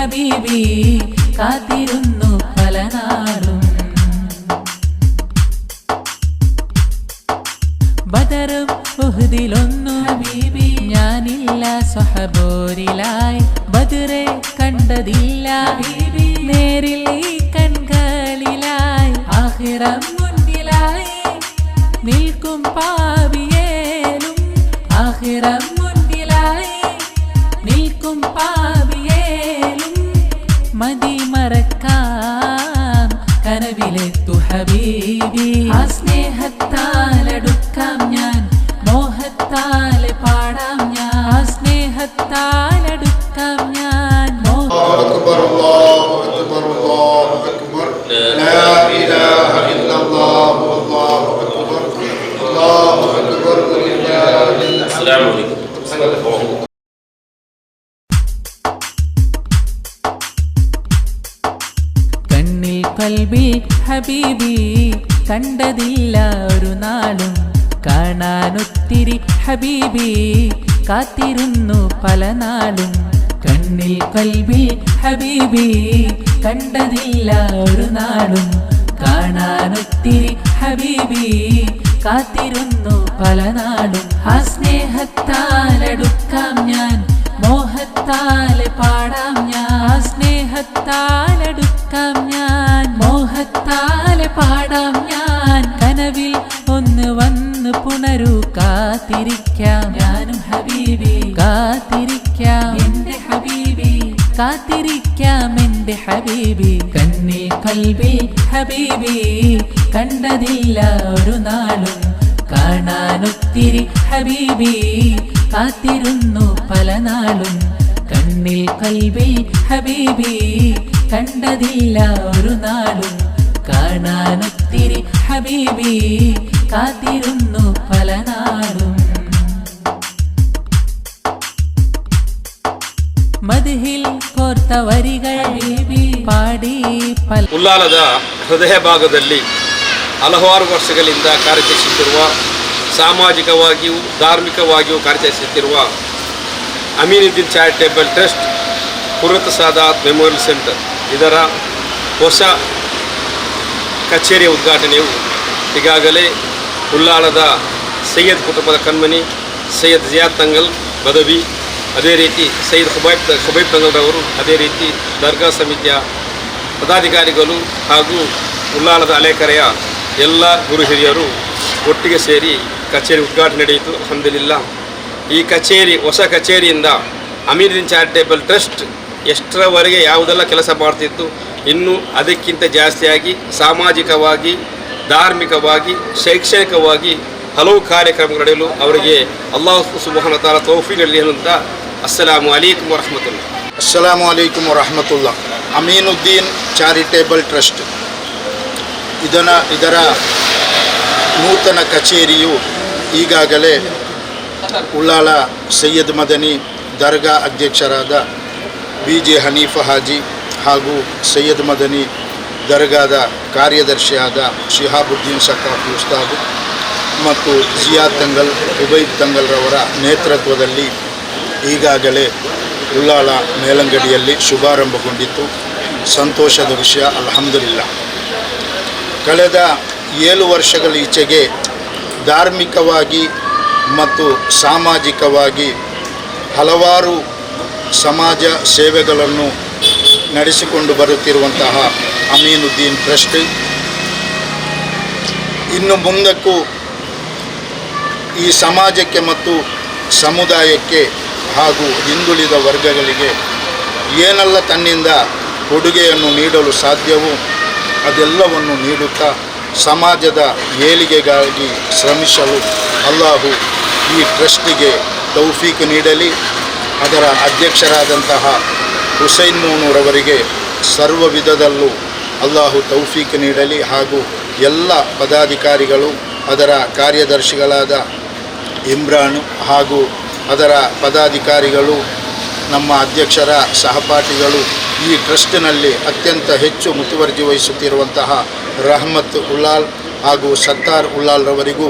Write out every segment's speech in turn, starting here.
ഹബീബി കാത്തിരുന്നു പല നാളും. ബദറും ഉഹുദിലൊന്നും ഹബീബി ഞാനില്ല സ്വഹബോരിലായി. ബദറെ കണ്ടതില്ല ഹബീബി നേരിൽ ഈ കൺകളിലായി. ആഖിറം മുന്നിലായി നിൽക്കും പാപിയേലും. ആഖിറം മുന്നിലായി നിൽക്കും പാപിയേലും. മതി മറക്കാം കനവിലെത്തു ഹബീബി. ആ സ്നേഹത്താലടുക്കാം ഞാൻ, മോഹത്താൽ പാടാം ഞാൻ. ആ സ്നേഹത്താലടുക്കാം ഞാൻ. കണ്ണിൽ കൽബിൽ ഹബീബി കണ്ടതില്ല ഒരു നാളും. കാണാനൊത്തിരി ഹബീബി കാത്തിരുന്നു പല നാളും. കണ്ണിൽ കൽബിൽ ഹബീബി കണ്ടതില്ല ഒരു നാളും. കാണാനൊത്തിരി ഹബീബി കാത്തിരുന്നു പല നാളും. ആ സ്നേഹത്താലടുക്കാം ഞാൻ, മോഹത്താൽ പാടാം ഞാൻ. ആ സ്നേഹത്താലടുക്കാം ഞാൻ, മോഹത്താൽ പാടാം ഞാൻ. കനവിൽ ഒന്ന് വന്ന് പുണരൂ, കാത്തിരിക്കാം ഞാനും ഹബീബി. കാത്തിരിക്കാം എന്റെ ഹബീബി, കാത്തിരിക്കാം എന്റെ ഹബീബി. കണ്ണിൽ കൽബിൽ ഹബീബി കണ്ടതില്ല ഒരു നാളും. കാണാനൊത്തിരി ഹബീബി കാത്തിരുന്നു പല നാളും. കണ്ണിൽ കൽബിൽ ഹബീബി കണ്ടതില്ല ഒരു നാളും. കാണാനൊത്തിരി ഹബീബി കാത്തിരുന്നു പല നാളും. ಮದಿಹಿಲ್ ಕೋರ್ತ ವರಿಗಳ ಪಾಡಿ ಪಲ. ಉಳ್ಳಾಲದ ಹೃದಯ ಭಾಗದಲ್ಲಿ ಹಲವಾರು ವರ್ಷಗಳಿಂದ ಕಾರ್ಯನಿರ್ವಹಿಸುತ್ತಿರುವ, ಸಾಮಾಜಿಕವಾಗಿಯೂ ಧಾರ್ಮಿಕವಾಗಿಯೂ ಕಾರ್ಯನಿರ್ವಹಿಸುತ್ತಿರುವ ಅಮೀನುದ್ದೀನ್ ಚಾರಿಟೇಬಲ್ ಟ್ರಸ್ಟ್ ಕುರ್ರತ್ ಸಾದಾತ್ ಮೆಮೋರಿಯಲ್ ಸೆಂಟರ್ ಇದರ ಹೊಸ ಕಚೇರಿಯ ಉದ್ಘಾಟನೆಯು ಈಗಾಗಲೇ ಉಳ್ಳಾಲದ ಸೈಯದ್ ಕುಟುಂಬದ ಕಣ್ಮಣಿ ಸೈಯದ್ ಜಿಯಾದ್ ತಂಗಲ್ ಬದವಿ, ಅದೇ ರೀತಿ ಸೈಯದ್ ಖುಬೈಬ್ ತಂಗಲ್ರವರು, ಅದೇ ರೀತಿ ದರ್ಗಾ ಸಮಿತಿಯ ಪದಾಧಿಕಾರಿಗಳು ಹಾಗೂ ಉಳ್ಳಾಲದ ಹಳೆಕೆರೆಯ ಎಲ್ಲ ಗುರು ಹಿರಿಯರು ಒಟ್ಟಿಗೆ ಸೇರಿ ಕಚೇರಿ ಉದ್ಘಾಟನೆ ನಡೆಯಿತು. ಅಲ್ಹಮ್ದುಲಿಲ್ಲಾ. ಈ ಕಚೇರಿ, ಹೊಸ ಕಚೇರಿಯಿಂದ ಅಮೀನುದ್ದೀನ್ ಚಾರಿಟೇಬಲ್ ಟ್ರಸ್ಟ್ ಎಷ್ಟರವರೆಗೆ ಯಾವುದೆಲ್ಲ ಕೆಲಸ ಮಾಡ್ತಿತ್ತು, ಇನ್ನೂ ಅದಕ್ಕಿಂತ ಜಾಸ್ತಿಯಾಗಿ ಸಾಮಾಜಿಕವಾಗಿ, ಧಾರ್ಮಿಕವಾಗಿ, ಶೈಕ್ಷಣಿಕವಾಗಿ ಹಲವು ಕಾರ್ಯಕ್ರಮಗಳು ನಡೆಯಲು ಅವರಿಗೆ ಅಲ್ಲಾಹ್ ಸುಬ್ಹಾನಹು ವ ತಆಲಾ ತೌಫೀಕ್ ನೀಡಲಿ ಅಂತ. ಅಸ್ಸಲಾಮು ಅಲೈಕುಂ ವರಹಮತುಲ್ಲಾಹ್. ಅಸ್ಸಲಾಮು ಅಲೈಕುಂ ವರಹಮತುಲ್ಲಾಹ್. ಅಮೀನುದ್ದೀನ್ ಚಾರಿಟೇಬಲ್ ಟ್ರಸ್ಟ್ ಇದರ ನೂತನ ಕಚೇರಿಯು ಈಗಾಗಲೇ ಉಳ್ಳಾಲ ಸೈಯದ್ ಮದನಿ ದರ್ಗಾ ಅಧ್ಯಕ್ಷರಾದ BJ ಹನೀಫಾ ಹಾಜಿ ಹಾಗೂ ಸೈಯದ್ ಮದನಿ ದರ್ಗಾದ ಕಾರ್ಯದರ್ಶಿಯಾದ ಶಿಹಾಬುದ್ದೀನ್ ಸಕಾಫಿ ಉಸ್ತಾದ್ ಮತ್ತು ಜಿಯಾದ್ ತಂಗಲ್, ಖುಬೈಬ್ ತಂಗಲ್ರವರ ನೇತೃತ್ವದಲ್ಲಿ ಈಗಾಗಲೇ ಉಳ್ಳಾಲ ಮೇಲಂಗಡಿಯಲ್ಲಿ ಶುಭಾರಂಭಗೊಂಡಿತ್ತು. ಸಂತೋಷದ ವಿಷಯ, ಅಲ್ಹಮ್ದುಲಿಲ್ಲಾ. ಕಳೆದ 7 ವರ್ಷಗಳ ಈಚೆಗೆ ಧಾರ್ಮಿಕವಾಗಿ ಮತ್ತು ಸಾಮಾಜಿಕವಾಗಿ ಹಲವಾರು ಸಮಾಜ ಸೇವೆಗಳನ್ನು ನಡೆಸಿಕೊಂಡು ಬರುತ್ತಿರುವಂತಹ ಅಮೀನುದ್ದೀನ್ ಟ್ರಸ್ಟ್ ಇನ್ನು ಮುಂದಕ್ಕೂ ಈ ಸಮಾಜಕ್ಕೆ ಮತ್ತು ಸಮುದಾಯಕ್ಕೆ ಹಾಗೂ ಹಿಂದುಳಿದ ವರ್ಗಗಳಿಗೆ ಏನೆಲ್ಲ ತನ್ನಿಂದ ಕೊಡುಗೆಯನ್ನು ನೀಡಲು ಸಾಧ್ಯವೋ ಅದೆಲ್ಲವನ್ನು ನೀಡುತ್ತಾ ಸಮಾಜದ ಏಳಿಗೆಗಾಗಿ ಶ್ರಮಿಸಲು ಅಲ್ಲಾಹು ಈ ಟ್ರಸ್ಟಿಗೆ ತೌಫೀಕ್ ನೀಡಲಿ. ಅದರ ಅಧ್ಯಕ್ಷರಾದಂತಹ ಹುಸೈನ್ ಮೂನೂರವರಿಗೆ ಸರ್ವ ವಿಧದಲ್ಲೂ ಅಲ್ಲಾಹು ತೌಫೀಕ್ ನೀಡಲಿ. ಹಾಗೂ ಎಲ್ಲ ಪದಾಧಿಕಾರಿಗಳು, ಅದರ ಕಾರ್ಯದರ್ಶಿಗಳಾದ ಇಮ್ರಾನ್ ಹಾಗೂ ಅದರ ಪದಾಧಿಕಾರಿಗಳು, ನಮ್ಮ ಅಧ್ಯಕ್ಷರ ಸಹಪಾಠಿಗಳು, ಈ ಟ್ರಸ್ಟ್ನಲ್ಲಿ ಅತ್ಯಂತ ಹೆಚ್ಚು ಮುತುವರ್ಜಿ ವಹಿಸುತ್ತಿರುವಂತಹ ರಹಮತ್ ಉಳ್ಳಾಲ್ ಹಾಗೂ ಸತ್ತಾರ್ ಉಳ್ಳಾಲ್ರವರಿಗೂ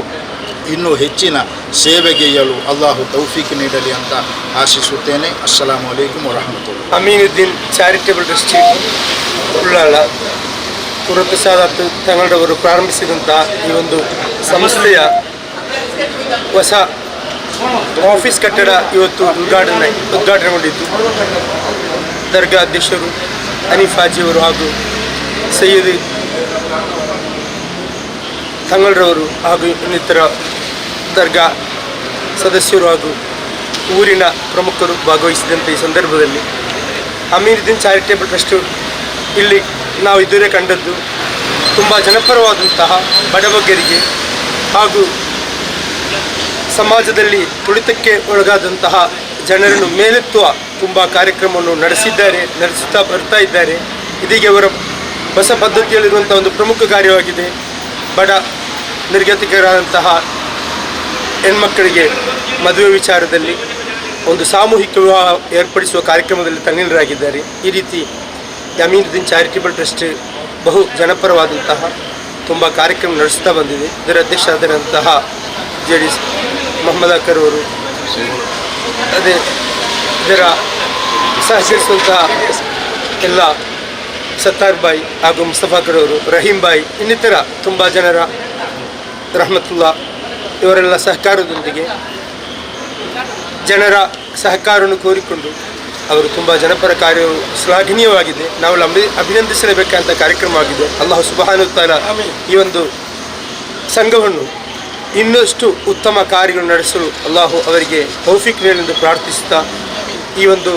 ಇನ್ನೂ ಹೆಚ್ಚಿನ ಸೇವೆಗೈಯಲು ಅಲ್ಲಾಹು ತೌಫೀಕ್ ನೀಡಲಿ ಅಂತ ಆಶಿಸುತ್ತೇನೆ. ಅಸ್ಸಲಾಮು ಅಲೈಕುಂ ವರಹಮತುಲ್ಲಾಹ್. ಅಮೀನುದ್ದೀನ್ ಚಾರಿಟೇಬಲ್ ಟ್ರಸ್ಟಿ ಉಳ್ಳಾಳ ಗುರುಪ್ರಸಾದ್ ತಂಗಳವರು ಪ್ರಾರಂಭಿಸಿದಂತಹ ಈ ಒಂದು ಸಂಸ್ಥೆಯ ಹೊಸ ಆಫೀಸ್ ಕಟ್ಟಡ ಇವತ್ತು ಉದ್ಘಾಟನೆಗೊಂಡಿದ್ದು ದರ್ಗಾ ಅಧ್ಯಕ್ಷರು ಹನೀಫ್ ಹಾಜಿಯವರು ಹಾಗೂ ಸೈಯದ್ ತಂಗಳರವರು ಹಾಗೂ ಇನ್ನಿತರ ದರ್ಗಾ ಸದಸ್ಯರು ಹಾಗೂ ಊರಿನ ಪ್ರಮುಖರು ಭಾಗವಹಿಸಿದಂಥ ಈ ಸಂದರ್ಭದಲ್ಲಿ ಅಮೀನುದ್ದೀನ್ ಚಾರಿಟೇಬಲ್ ಟ್ರಸ್ಟ್ ಇಲ್ಲಿ ನಾವು ಇದುವರೆ ಕಂಡದ್ದು ತುಂಬ ಜನಪರವಾದಂತಹ ಬಡಬಗ್ಗರಿಗೆ ಹಾಗೂ ಸಮಾಜದಲ್ಲಿ ತುಳಿತಕ್ಕೆ ಒಳಗಾದಂತಹ ಜನರನ್ನು ಮೇಲೆತ್ತುವ ತುಂಬ ಕಾರ್ಯಕ್ರಮವನ್ನು ನಡೆಸುತ್ತಾ ಬರ್ತಾ ಇದ್ದಾರೆ. ಇದೀಗ ಅವರ ಹೊಸ ಪದ್ಧತಿಯಲ್ಲಿರುವಂಥ ಒಂದು ಪ್ರಮುಖ ಕಾರ್ಯವಾಗಿದೆ. ಬಡ ನಿರ್ಗತಿಕರಾದಂತಹ ಹೆಣ್ಮಕ್ಕಳಿಗೆ ಮದುವೆ ವಿಚಾರದಲ್ಲಿ ಒಂದು ಸಾಮೂಹಿಕ ವಿವಾಹ ಏರ್ಪಡಿಸುವ ಕಾರ್ಯಕ್ರಮದಲ್ಲಿ ತಲ್ಲೀನರಾಗಿದ್ದಾರೆ. ಈ ರೀತಿ ಅಮೀನುದ್ದೀನ್ ಚಾರಿಟೇಬಲ್ ಟ್ರಸ್ಟ್ ಬಹು ಜನಪರವಾದಂತಹ ತುಂಬ ಕಾರ್ಯಕ್ರಮ ನಡೆಸ್ತಾ ಬಂದಿದೆ. ಇದರ ಅಧ್ಯಕ್ಷರಾದಂತಹ JD ಮೊಹಮ್ಮದ್ ಅಕರ್ ಅವರು, ಅದೇ ಇದರ ಸಹಕರಿಸುವಂತಹ ಎಲ್ಲ ಸತ್ತಾರ್ ಬಾಯಿ ಹಾಗೂ ಮುಸ್ತಫಾಕರ್ ಅವರು, ರಹೀಂ ಬಾಯಿ, ಇನ್ನಿತರ ತುಂಬ ಜನರ ರಹಮತುಲ್ಲಾ ಇವರೆಲ್ಲ ಸಹಕಾರದೊಂದಿಗೆ ಜನರ ಸಹಕಾರವನ್ನು ಕೋರಿಕೊಂಡು ಅವರು ತುಂಬ ಜನಪರ ಕಾರ್ಯವು ಶ್ಲಾಘನೀಯವಾಗಿದೆ. ನಾವು ಅಭಿನಂದಿಸಲೇಬೇಕಂತ ಕಾರ್ಯಕ್ರಮವಾಗಿದೆ. ಅಲ್ಲಾಹು ಸುಬ್ಹಾನಹು ವ ತಆಲಾ ಈ ಒಂದು ಸಂಘವನ್ನು ಇನ್ನಷ್ಟು ಉತ್ತಮ ಕಾರ್ಯಗಳು ನಡೆಸಲು ಅಲ್ಲಾಹು ಅವರಿಗೆ ತೌಫೀಕ್ ನೀಡಲೆಂದು ಪ್ರಾರ್ಥಿಸುತ್ತಾ ಈ ಒಂದು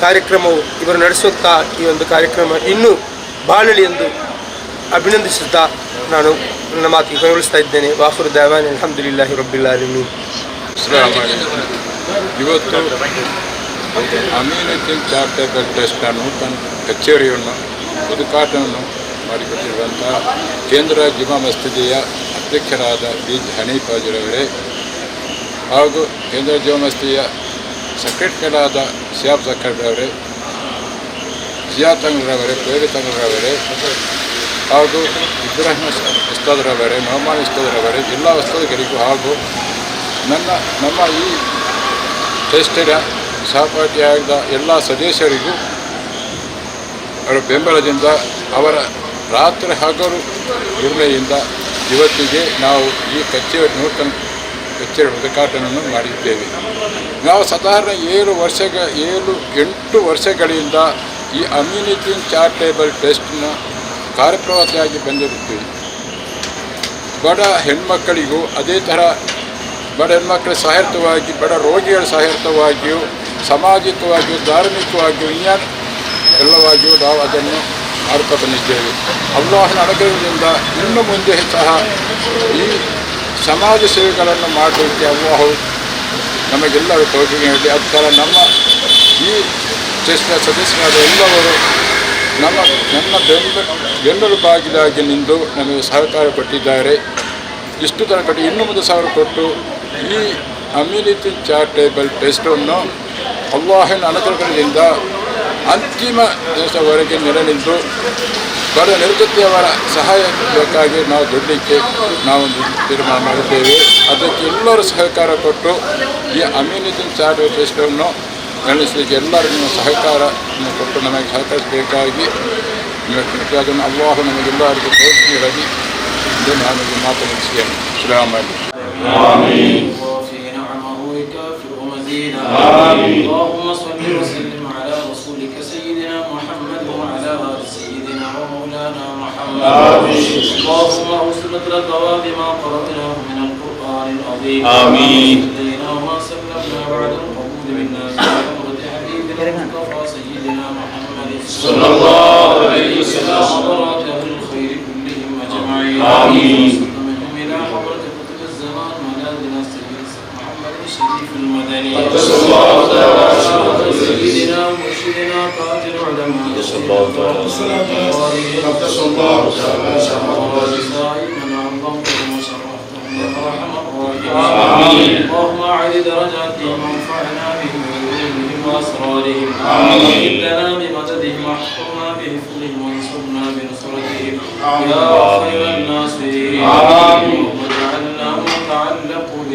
ಕಾರ್ಯಕ್ರಮವು ಇವರು ನಡೆಸುತ್ತಾ ಈ ಒಂದು ಕಾರ್ಯಕ್ರಮ ಇನ್ನೂ ಬಾಳಲಿ ಎಂದು ಅಭಿನಂದಿಸುತ್ತಾ ನಾನು ನನ್ನ ಮಾತಿಗೆ ಕೊನೆಗೊಳಿಸ್ತಾ ಇದ್ದೇನೆ. ವಾಫಿರು ದಾವಾನಿ ಅಲ್ಹಮ್ದುಲಿಲ್ಲಾಹಿ ರಬ್ಬಿಲ್ ಆಲಮೀನ್. ಇವತ್ತು ಅಮೀನುದ್ದೀನ್ ಚಾರಿಟೇಬಲ್ ಟ್ರಸ್ಟ್ನ ನೂತನ ಕಚೇರಿಯನ್ನು ಉದ್ಘಾಟನೆಯನ್ನು ಮಾಡಿಕೊಟ್ಟಿರುವಂಥ ಕೇಂದ್ರ ಜುಮಾ ಮಸೀದಿಯ ಅಧ್ಯಕ್ಷರಾದ BJ ಹನೀಫ್ ಹಾಜಿರವರೇ ಹಾಗೂ ಕೇಂದ್ರ ಜುಮಾ ಮಸೀದಿಯ ಸೆಕ್ರೆಟರಿಗಳಾದ ಸಿಯಾಬ್ ಸಕ್ಕರ್ರವರೇ, ಜಿಯಾ ತಂಗಳರವರೇ, ಪೇರಿ ತಂಗಳರವರೇ ಹಾಗೂ ಇಬ್ರಾಹಿಂ ಉಸ್ತಾದ್ರವರೇ, ನೊಮಾನ್ ಉಸ್ತಾದ್ರವರೇ, ಎಲ್ಲ ಉಸ್ತಾದ್ಗಳಿಗೂ ಹಾಗೂ ನಮ್ಮ ಈ ಟ್ರಸ್ಟಿನ ಸಹಪಾಠಿಯಾದ ಎಲ್ಲ ಸದಸ್ಯರಿಗೂ ಅವರ ಬೆಂಬಲದಿಂದ ಅವರ ರಾತ್ರಿ ಹಗಲು ದುರ್ಮೆಯಿಂದ ಇವತ್ತಿಗೆ ನಾವು ಈ ನೂತನ ಕಚೇರಿ ಉದ್ಘಾಟನೆಯನ್ನು ಮಾಡಿದ್ದೇವೆ. ನಾವು ಸಾಧಾರಣ 8 ವರ್ಷಗಳಿಂದ ಈ ಅಮೀನುದ್ದೀನ್ ಚಾರಿಟೇಬಲ್ ಟ್ರಸ್ಟ್ನ ಕಾರ್ಯಪ್ರವೃತ್ತಿಯಾಗಿ ಬಂದಿರುತ್ತೇವೆ. ಬಡ ಹೆಣ್ಮಕ್ಕಳಿಗೂ ಅದೇ ಥರ ಬಡ ಹೆಣ್ಮಕ್ಕಳ ಸಹಾಯಾರ್ಥವಾಗಿ, ಬಡ ರೋಗಿಗಳ ಸಹಾಯಾರ್ಥವಾಗಿಯೂ, ಸಾಮಾಜಿಕವಾಗಿಯೂ, ಧಾರ್ಮಿಕವಾಗಿಯೂ, ಎಲ್ಲವಾಗಿಯೂ ನಾವು ಅದನ್ನು ಮಾಡ್ತಾ ಬಂದಿದ್ದೇವೆ. ಅಲ್ಲಾಹನ ಅನುಗ್ರಹದಿಂದ ಇನ್ನು ಮುಂದೆ ಸಹ ಈ ಸಮಾಜ ಸೇವೆಗಳನ್ನು ಮಾಡಲಿಕ್ಕೆ ಅಲ್ಲಾಹು ನಮಗೆಲ್ಲರೂ ತೌಫೀಕ್ ನೀಡಲಿ. ಅದು ಥರ ನಮ್ಮ ಈ ಟ್ರಸ್ಟ್ನ ಸದಸ್ಯರಾದ ಎಲ್ಲವರು ನನ್ನ ಬೆನ್ನೆಲುಬಾಗಿಲಾಗಿ ನಿಂತು ನಮಗೆ ಸಹಕಾರ ಕೊಟ್ಟಿದ್ದಾರೆ. ಇಷ್ಟು ಥರ ಕೊಟ್ಟು ಇನ್ನೂ ಮುಂದೆ ಸಾವಿರ ಕೊಟ್ಟು ಈ ಅಮೀನುದ್ದೀನ್ ಚಾರಿಟೇಬಲ್ ಟ್ರಸ್ಟನ್ನು ಅಲ್ಲಾಹನ ಅನುಗ್ರಹದಿಂದ ಅಂತಿಮ ದಿವಸವರೆಗೆ ನೆಲೆನಿಂತು ಬಡ ನಿರ್ಗತಿಯವರ ಸಹಾಯ ಬೇಕಾಗಿ ನಾವು ದುಡ್ಲಿಕ್ಕೆ ನಾವೊಂದು ತೀರ್ಮಾನ ಮಾಡಿದ್ದೇವೆ. ಅದಕ್ಕೆ ಎಲ್ಲರೂ ಸಹಕಾರ ಕೊಟ್ಟು ಈ ಅಮೀನುದ್ದೀನ್ ಚಾರಿಟೇಬಲ್ ಟ್ರಸ್ಟನ್ನು ನಡೆಸಲಿಕ್ಕೆ ಎಲ್ಲರಿಗೂ ಸಹಕಾರವನ್ನು ಕೊಟ್ಟು ನಮಗೆ ಸಹಕರಿಸಬೇಕಾಗಿ ಅದನ್ನು ಅಲ್ಲಾಹು ನಮಗೆಲ್ಲರಿಗೂ ತೋರಿಸಿರಲಿ ಎಂದು ನಾನು ಮಾತು ಮುಗಿಸ್ತೇನೆ. ಸಲಾಮ್ ಅಲೈಕುಂ. اللهم صل وسلم على رسولك سيدنا محمد وعلى آل سيدنا ومولانا محمد. اللهم أوصلت لك بما قرأناه من القرآن العظيم. آمين. وما سلمنا بعد القبول منا بحضرة حبيبنا المصطفى سيدنا محمد صلى الله عليه وسلم وبركات أهل الخير كلهم أجمعين. آمين. منهم إلى حضرة قطب الزمان ملاذنا سيدنا محمد الشريف المدني سيدنا ومرشدنا تاج العلماء صلى الله عليه وسلم من عظمتهم وشرفتهم يا ارحم الراحمين. اللهم اعل درجاتهم وانفعنا بهم وعلومهم واسرارهم. امين. لنا بمددهم واحفظنا بحفظهم وانصرنا بنصرتهم يا خير الناصرين. واجعلنا متعلقون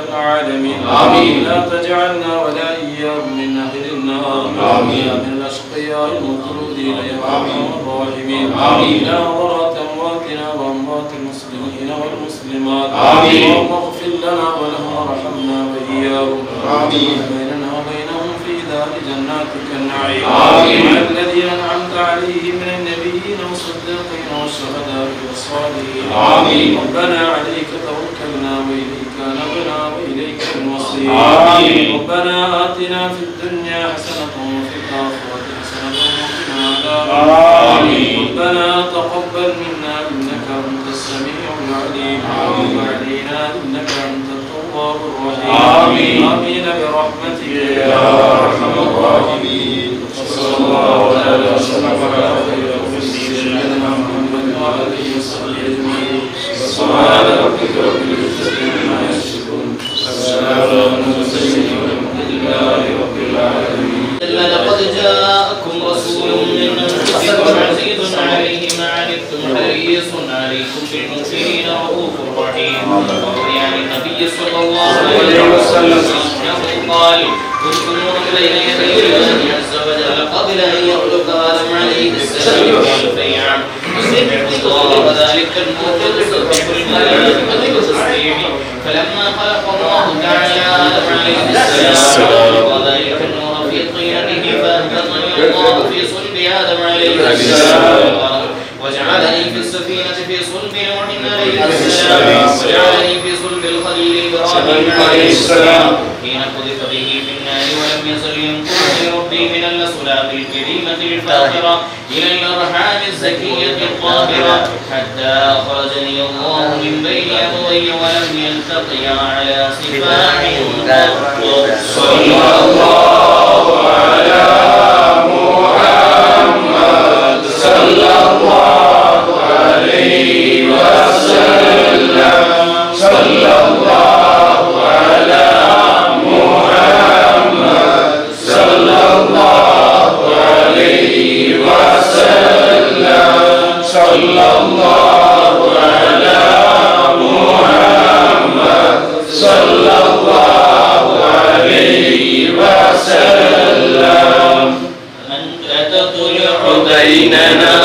العالمين آمين. لا تجعلنا ولا إياهم من أهل النار آمين. من الأشقياء المطرودين يا أرحم الراحمين آمين. لا ضرات أمواتنا وأموات المسلمين والمسلمات آمين. اللهم اغفر لنا ولهم وارحمنا وإياهم آمين. بيننا وبينهم في دار جناتك النعيم آمين. مع الذين أنعمت عليهم من النبيين والصديقين والشهداء والصالحين آمين. ربنا عليك توكلنا وإليك نبنا وإليك المصير آمين. ربنا آتنا في الدنيا حسنة وفي الآخرة حسنة وقنا عذاب آمين. ربنا تقبل منا إنك أنت السميع العليم وتب علينا إنك أنت التواب الرحيم آمين. آمين برحمتك يا أرحم الراحمين. صلى الله عليه وسلم على خير سيدنا محمد وعلى آله وصحبه أجمعين. سبحان ربك رب العزة عما يصفون والسلام على المرسلين والحمد لله رب العالمين. لقد جاءكم رسول من أنفسكم عزيز عليه ما عنتم حريص عليكم بالمؤمنين رؤوف رحيم. وروي عن النبي صلى الله عليه وسلم أنه قال: كنت نورا بين يدي الله عز وجل قبل أن يخلق آدم عليه السلام بألفي عام. وذلك النور يسبح الملائكة بالتسبيح. فلما خلق الله تعالى آدم عليه السلام وذلك النور في طينته فأهبطني الله في صلب آدم عليه السلام وجعلني في السفينة في صلب نوح عليه السلام وجعلني في صلب الخليل إبراهيم عليه السلام حين قذف به في النار ولم يزل ينقذني ربي من الأسلاف الكريمة الفاخرة إلى الأرحام الزكية الطاهرة حتى أخرجني الله من بين أبوي ولم يلتقيا على سفاح قط. صلى الله على محمد صلى الله عليه وسلم. صلى الله على محمد صلى الله عليه وسلم. صلى الله على محمد صلى الله عليه وسلم. أنت تطلع بيننا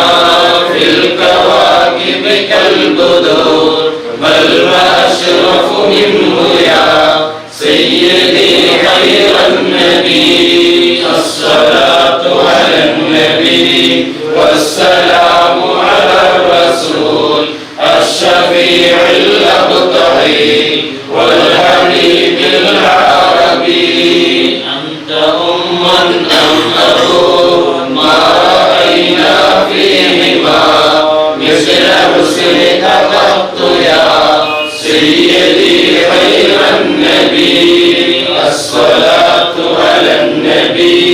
في الكواكب كالبدور بل وأشرف منه يا سيدي خير النبي. الصلاة على النبي والسلام على الرسول الشفيع الأبطحي والحبيب العربي. أنت أم أم أبو ما رأينا فيهما مثل حسنك قط يا سيدي خير النبي. الصلاة على النبي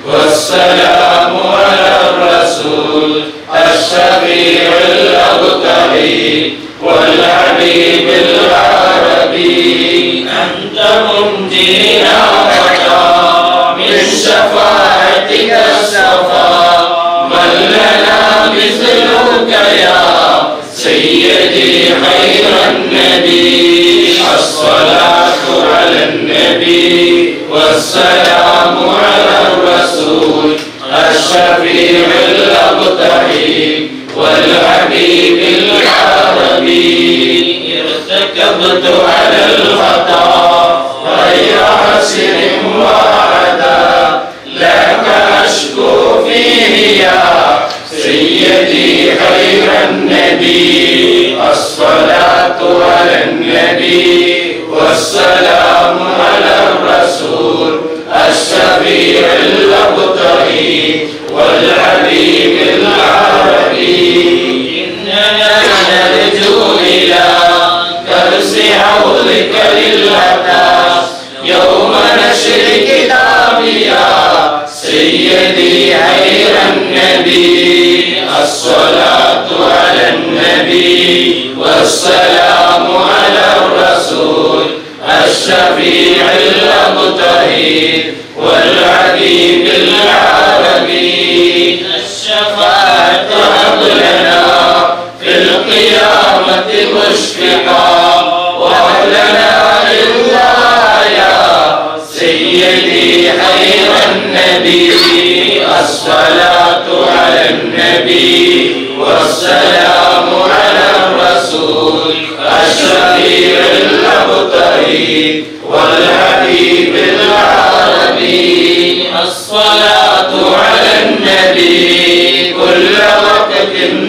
والسلام على الرسول الشفيع الأبطحي والحبيب العربي. أنت منجينا من شفاعتك الصفا من لنا مثلك يا سيدي خير النبي. الصلاة على النبي والسلام على الرسول الشفيع الأبطحي والحبيب العربي. ارتكبت على الخطا غير حسر وعدا لك أشكو فيه يا سيدي خير النبي. الصلاة على النبي والسلام على الرسول الشفيع الأبطحي والحبيب العربي. إننا نرجو إلى كرس حوضك للهتاف يوم نشر كتابيا سيدي خير النبي. الصلاة على النبي والسلام على الرسول الشفيع الأبطحي والحبيب العربي. الشفاعة هب لنا في القيامة مشفقا وهب لنا إلا النبي الصلاة على النبي والسلام على الرسول الشفيع المبتغي والحبيب العربي الصلاة على النبي كل وقت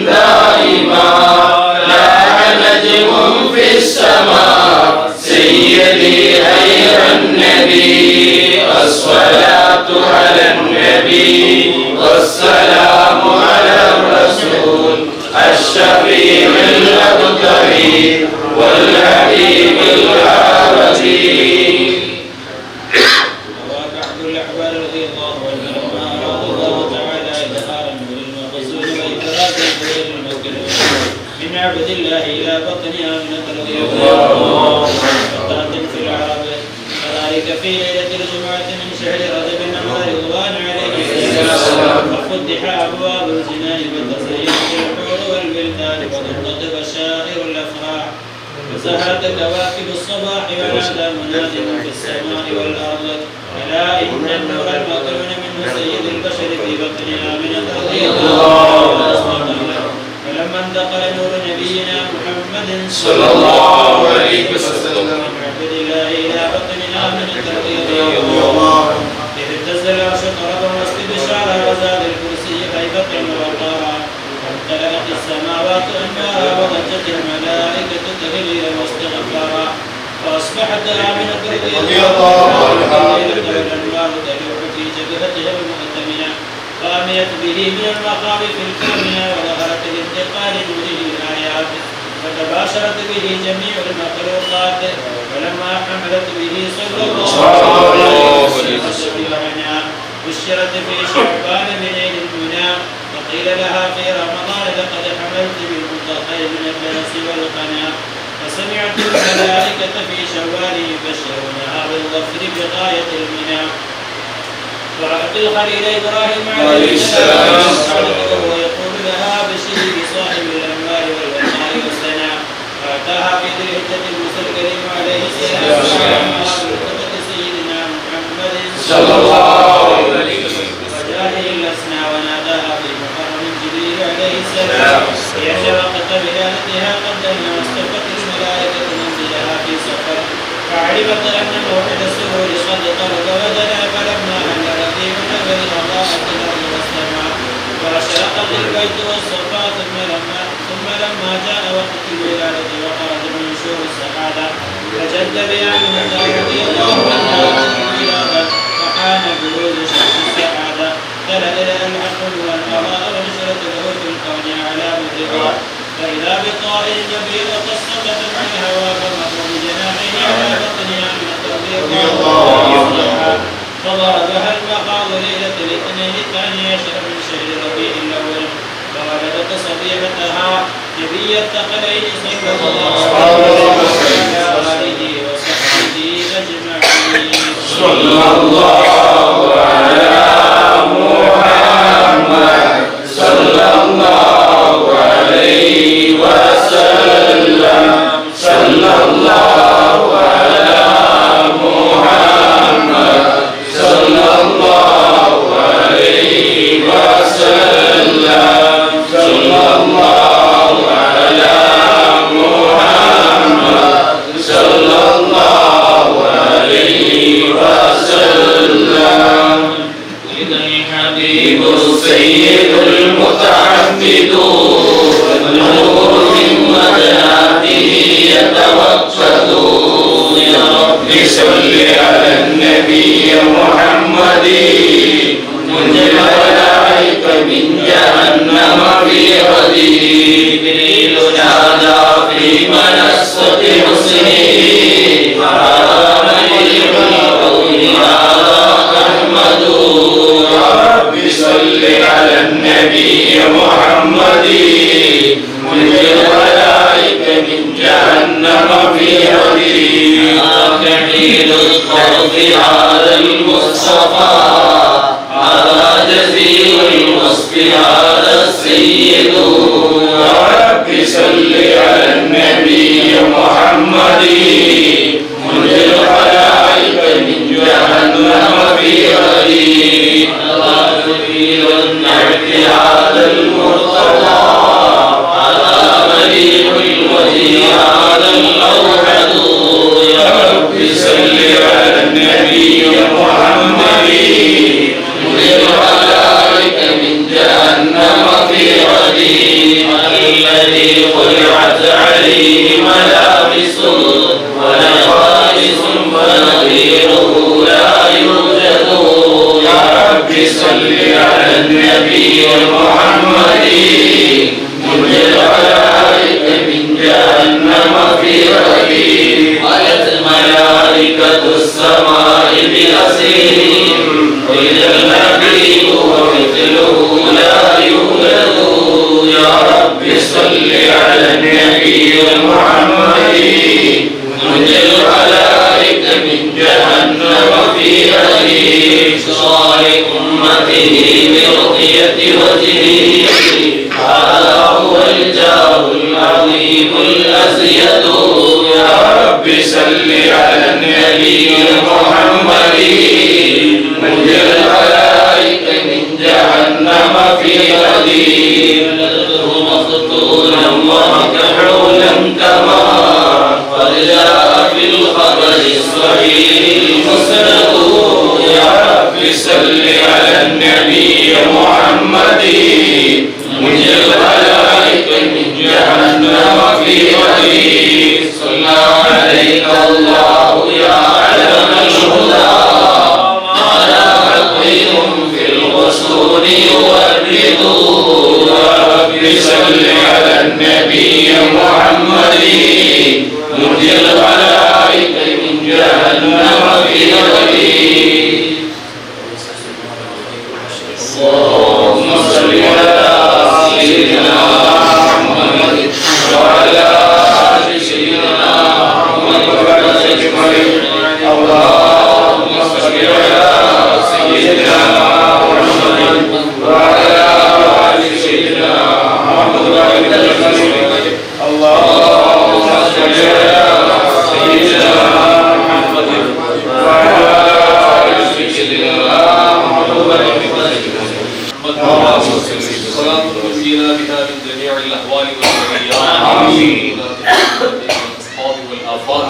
دائما لاح نجم في السماء سيدي خير النبي الصلاة على النبي والسلام على الرسول الشفيع المبتغي والحبيب العربي. وبعد الأحوال رضي الله عنه لما أراد الله تعالى إظهارا للمغزول وإبراز غير المكلوم من عبد الله إلى بطن آمنة رضي الله عنها في العرب وذلك في ليلة الجمعة من شهر رجب الله رضوان عليه السلام وفتح أبواب الجنان وتزينت الحور والبلدان وضبطت بشائر الأفراح وزهرت كواكب الصباح ونادى مناد في السماء والأرض ألا إن النور المكرون منه سيد البشر في بطن آمنة رضي الله عنه فلما انتقل نور نبينا محمد صلى الله عليه وسلم من عبد الله إلى بطن آمنة رضي الله عنه إذ اهتز العرش طربا واستبشارا وزاد الكرسي هيبة ووقارا وامتلأت السماوات أنوارا وضجت الملائكة تهليلا واستغفارا فأصبحت آمنة رضي الله عنها ليلة والأنوار تلوح في جبهتها المؤتمنة فأميت به من المخاوف الكامنة وظهرت لانتقال نوره الآيات فتباشرت به جميع المخلوقات فلما حملت به صلى الله عليه وسلم بشرت في شعبان من عيد المنى وقيل لها في رمضان لقد حملت بالمنتقى من البأس والقنا فسمعت الملائكة في شوال يبشرونها بالظفر بغاية المنى ورأت الخليل إبراهيم عليه السلام وهو يقول لها بشري بصاحب الأموال والوقار والسنا فأتاها في ذي الحجة الموسى الكريم عليه السلام برتبة سيدنا محمد صلى الله عليه وسلم وجاءه الأسنى وناداها في مقام جبريل عليه السلام ليشرقت بلادتها قدرنا واستفت الملائكة منزلها في سفر فعلمت أن موعد السرور قد قرب بدنا فلما أن رقيب نبل أضاءت الأرض والسماء وأشرقت البيت والصفا ثم لما جاء وقت الولادة وخرج من شهور السعادة فجد بأمنة رضي الله عنها الولادة وحان بروز شمس السعادة تلألأ الحق والقضاء ونشرت له في الكون على مدرها فإذا بطائر جبريل قصة عن هوى فمر بجناحه على بطنها من رضي الله عنها فضربها المخاض ليلة الاثنين الثاني عشر من شهر ربيع الأول فولدت صبيحتها نبي الثقلين صلى الله عليه وصحبه أجمعين. صلى الله على محمد صلى الله عليه وسلم صلى الله على محمد صلى الله عليه وسلم صلى الله على محمد صلى الله عليه وسلم إذا الحبيب السيد المتعبد والنور من مداته يتوقد يا رب صل على النبي محمد منزل الملائك من جهنم في غدي جبريل نادى في منصة حسنه حرام للقول هذا أحمد يا رب صل على النبي محمد منزل الملائك من جهنم في غدي كحيل الطرف هذا المصطفى هذا جزيل الوصف هذا السيد يا رب صل على النبي محمد منزل الخلائق من جهنم في غدي صل على النبي محمد منذر الخلائق من جهنم في رديء الذي خلعت عليه ملابس ونقائص فنظيره لا يوجد. يا رب صل على النبي محمد منذر الخلائق من جهنم في رديء قالت ملائكة السماء بأسرهم قيل الحبيب ومثله لا يولد. يا رب صل على النبي محمد منذر الخلائق من جهنم في رديء صالح أمته برؤية وجهه هذا هو الجاه العظيم الأزيد. يا رب صل على النبي محمد منذر الخلائق من جهنم في رديء لدته مفتونا ومكحولا كما قد جاء في الخبر الصحيح المسند. يا رب صل على النبي محمد منذر الخلائق من جهنم في رديء صلى عليك الله يا علم الهدى على حقهم في الغصون يوردوا. يا رب صل على النبي محمد منذر الخلائق من جهنم في رديء. اللهم صل على سيدنا محمد وعلى آل سيدنا محمد أجمعين. اللهم صل على سيدنا محمد وعلى آل سيدنا محمد أجمعين. اللهم صل على سيدنا محمد وعلى آل سيدنا محمد أجمعين. صلاة تنجينا بها من جميع الأهوال والبليات والأصحاب والآفات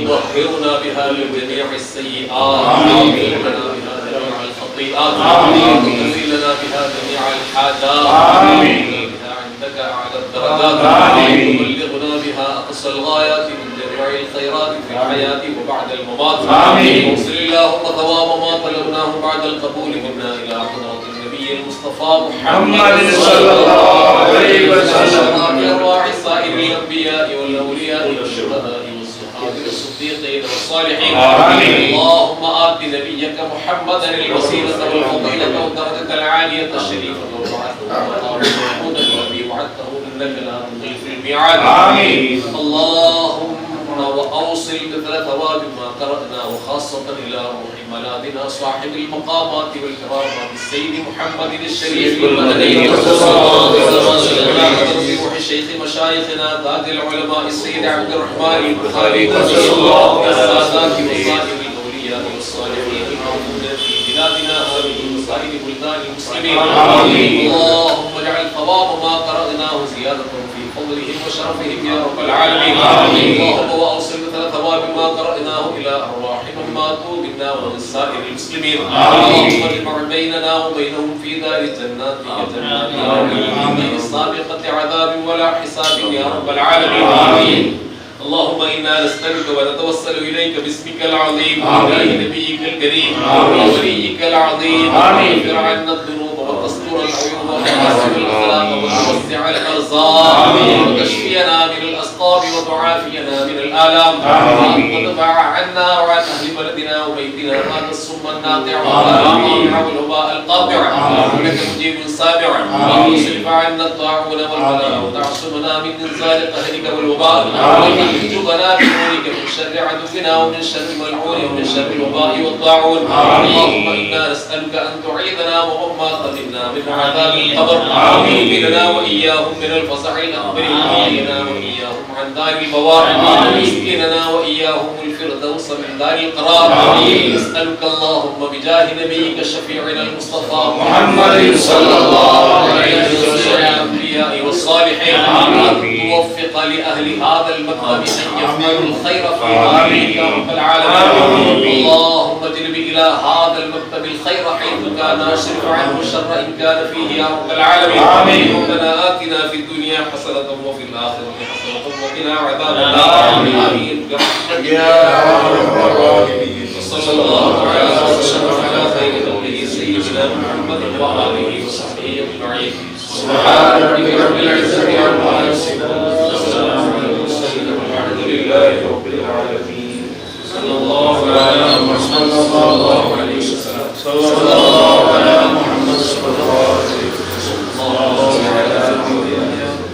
وطهرنا بها من جميع السيئات وقنا بها جميع الخطيئات وتنزل لنا بها جميع الحاجات بها عندك أعلى الدرجات وبلغنا بها أقصى الغايات من جميع الخيرات في الحياة وبعد الممات. وصل اللهم ثواب ما طلبناه بعد القبول منا إلى حضرة النبي المصطفى محمد صلى الله عليه وسلم بأرواح سائر الأنبياء والأولياء والشهداء والصحابة والصديقين والصالحين. اللهم آت نبيك محمدا الوسيلة والفضيلة والدرجة العالية الشريفة وابعثه مقاما محمودا الذي وعدته إنك لا تخلف الميعاد. اللهم وأوصل مثل ثواب ما قرأناه خاصة إلى روح ملاذنا صاحب المقامات والكرامات السيد محمد الشريف المدني روح شيخ مشايخنا تاج العلماء السيد عبد الرحمن البخاري والسادات وصائر الأولياء والصالحين الموجودين في بلادنا هذه وسائر بلدان المسلمين. اللهم اجعل ثواب ما قرأناه زيادة في فضلهم وشرفهم يا رب العالمين. اللهم وأوصل مثل ثواب ما قرأناه إلى أرواح من ماتوا منا ومن سائر المسلمين. اللهم اجمع بيننا وبينهم في دار جنات جنات غير سابقة عذاب ولا حساب يا رب العالمين. اللهم إنا نسألك ونتوسل إليك باسمك العظيم وبجاه نبيك الكريم ووليك العظيم اغفر عنا الذنوب وتستر العيوب وتحسن الأخلاق وتوسع الأرزاق وتشفينا من الأسقام وتعافينا من الآلام وتدفع عنا وعن أهل بلدنا وبيتنا هذا الصم الناقع والوباء القاطع إنك مجيب سامع واصرف عنا الطاعون والبلاء وتعصمنا من إنزال قهرك والوباء وتحجبنا بنورك من شر عدونا ومن شر ملعون ومن شر الوباء والطاعون. اللهم إنا نسألك أن تعيذنا وما قدمنا من عذاب القبر وتؤمننا وإياهم من الفزع الأكبر وتؤمننا وإياهم عن دار البوار وتسكننا وإياهم الفردوس من دار القرار. نسألك اللهم بجاه نبيك شفيعنا المصطفى محمد صلى الله عليه وسلم الأنبياء الصالحين توفق لأهل هذا المكتب أن يفعلوا الخير في هذه يا رب العالمين اللهم اجلب إلى هذا المكتب الخير حيث كان اشرف عنه الشر إن كان فيه يا رب العالمين ربنا آتنا في الدنيا حسنة وفي الآخرة حسنة وقنا عذاب النار آمين برحمتك يا أرحم الراحمين صلى الله على خير خلقه سيدنا محمد وآله وصحبه أجمعين سبحان ربك رب العزة عما يصفون